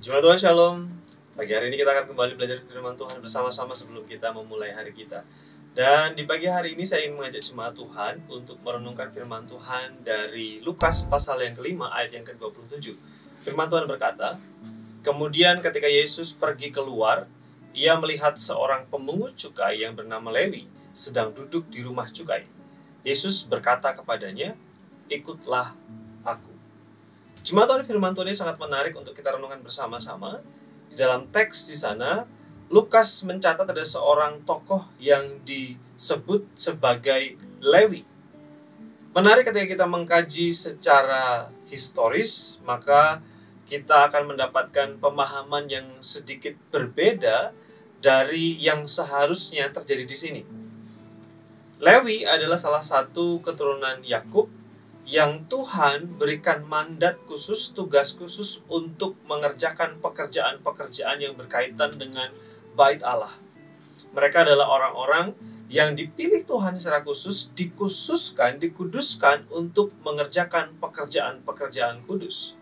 Jemaat Tuhan Shalom. Pagi hari ini kita akan kembali belajar firman Tuhan bersama-sama sebelum kita memulai hari kita. Dan di pagi hari ini saya ingin mengajak jemaat Tuhan untuk merenungkan firman Tuhan dari Lukas pasal yang kelima ayat yang ke-27. Firman Tuhan berkata, "Kemudian ketika Yesus pergi keluar, ia melihat seorang pemungut cukai yang bernama Lewi sedang duduk di rumah cukai. Yesus berkata kepadanya, 'Ikutlah aku.'" Jemaat Tuhan, firman Tuhan ini sangat menarik untuk kita renungkan bersama-sama. Di dalam teks di sana, Lukas mencatat ada seorang tokoh yang disebut sebagai Lewi. Menarik ketika kita mengkaji secara historis, maka kita akan mendapatkan pemahaman yang sedikit berbeda dari yang seharusnya terjadi di sini. Lewi adalah salah satu keturunan Yakub yang Tuhan berikan mandat khusus, tugas khusus untuk mengerjakan pekerjaan-pekerjaan yang berkaitan dengan Bait Allah. Mereka adalah orang-orang yang dipilih Tuhan secara khusus, dikuduskan untuk mengerjakan pekerjaan-pekerjaan kudus.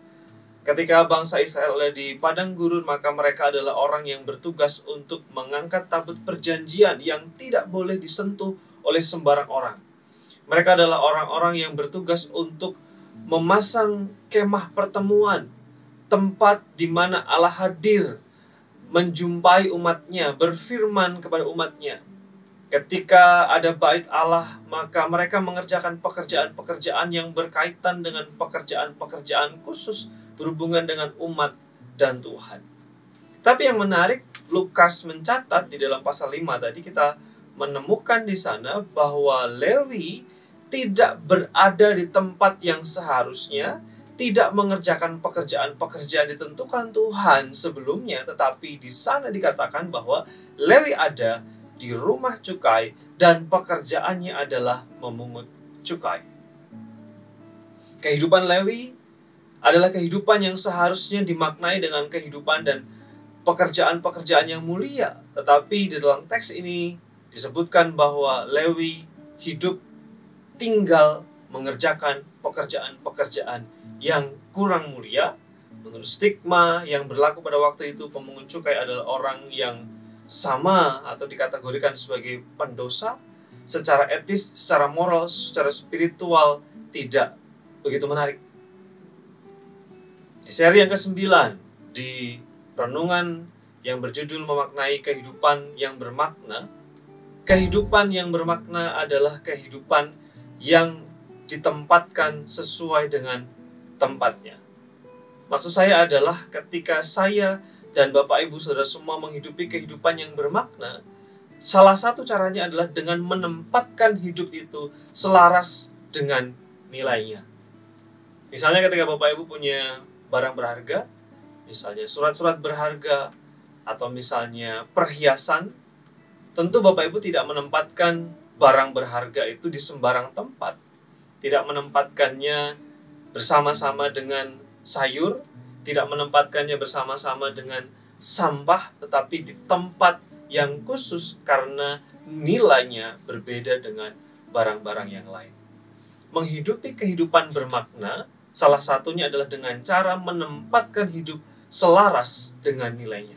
Ketika bangsa Israel ada di padang gurun, maka mereka adalah orang yang bertugas untuk mengangkat tabut perjanjian yang tidak boleh disentuh oleh sembarang orang. Mereka adalah orang-orang yang bertugas untuk memasang kemah pertemuan, tempat di mana Allah hadir, menjumpai umatnya, berfirman kepada umatnya. Ketika ada bait Allah, maka mereka mengerjakan pekerjaan-pekerjaan yang berkaitan dengan pekerjaan-pekerjaan khusus berhubungan dengan umat dan Tuhan. Tapi yang menarik, Lukas mencatat di dalam pasal 5 tadi kita menemukan di sana bahwa Lewi tidak berada di tempat yang seharusnya, tidak mengerjakan pekerjaan-pekerjaan ditentukan Tuhan sebelumnya, tetapi di sana dikatakan bahwa Lewi ada di rumah cukai dan pekerjaannya adalah memungut cukai. Kehidupan Lewi adalah kehidupan yang seharusnya dimaknai dengan kehidupan dan pekerjaan-pekerjaan yang mulia, tetapi di dalam teks ini disebutkan bahwa Lewi hidup tinggal mengerjakan pekerjaan-pekerjaan yang kurang mulia. Menurut stigma yang berlaku pada waktu itu, pemungut cukai adalah orang yang sama atau dikategorikan sebagai pendosa. Secara etis, secara moral, secara spiritual tidak begitu menarik. Di seri yang ke-9, di renungan yang berjudul memaknai kehidupan yang bermakna, kehidupan yang bermakna adalah kehidupan yang ditempatkan sesuai dengan tempatnya. Maksud saya adalah ketika saya dan Bapak Ibu Saudara semua menghidupi kehidupan yang bermakna, salah satu caranya adalah dengan menempatkan hidup itu selaras dengan nilainya. Misalnya ketika Bapak Ibu punya barang berharga, misalnya surat-surat berharga, atau misalnya perhiasan, tentu Bapak Ibu tidak menempatkan barang berharga itu di sembarang tempat. Tidak menempatkannya bersama-sama dengan sayur, tidak menempatkannya bersama-sama dengan sampah, tetapi di tempat yang khusus karena nilainya berbeda dengan barang-barang yang lain. Menghidupi kehidupan bermakna, salah satunya adalah dengan cara menempatkan hidup selaras dengan nilainya.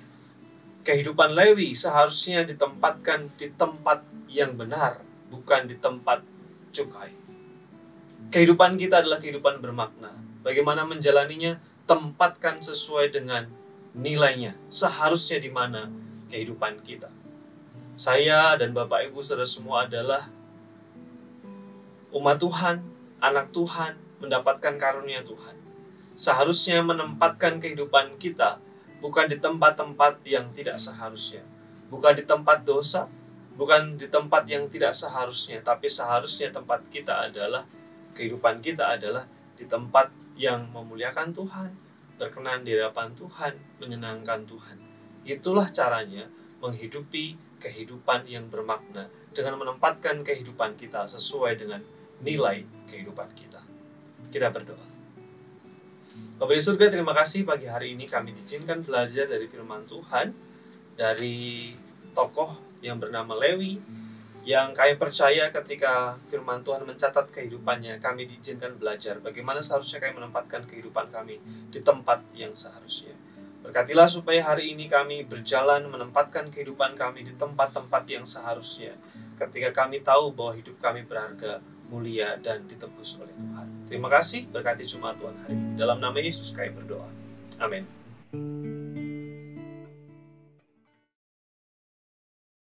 Kehidupan Lewi seharusnya ditempatkan di tempat yang benar, bukan di tempat cukai. Kehidupan kita adalah kehidupan bermakna. Bagaimana menjalaninya? Tempatkan sesuai dengan nilainya. Seharusnya di mana kehidupan kita. Saya dan Bapak Ibu Saudara semua adalah umat Tuhan, anak Tuhan, mendapatkan karunia Tuhan. Seharusnya menempatkan kehidupan kita bukan di tempat-tempat yang tidak seharusnya, bukan di tempat dosa, bukan di tempat yang tidak seharusnya, tapi seharusnya tempat kita adalah, kehidupan kita adalah di tempat yang memuliakan Tuhan, berkenan di hadapan Tuhan, menyenangkan Tuhan. Itulah caranya menghidupi kehidupan yang bermakna, dengan menempatkan kehidupan kita sesuai dengan nilai kehidupan kita. Kita berdoa. Bapa di surga, terima kasih pagi hari ini kami diizinkan belajar dari firman Tuhan, dari tokoh yang bernama Lewi, yang kami percaya ketika firman Tuhan mencatat kehidupannya, kami diizinkan belajar bagaimana seharusnya kami menempatkan kehidupan kami di tempat yang seharusnya. Berkatilah supaya hari ini kami berjalan menempatkan kehidupan kami di tempat-tempat yang seharusnya, ketika kami tahu bahwa hidup kami berharga, mulia, dan ditebus oleh Tuhan. Terima kasih, berkati Jumat Tuhan hari ini. Dalam nama Yesus kami berdoa. Amin.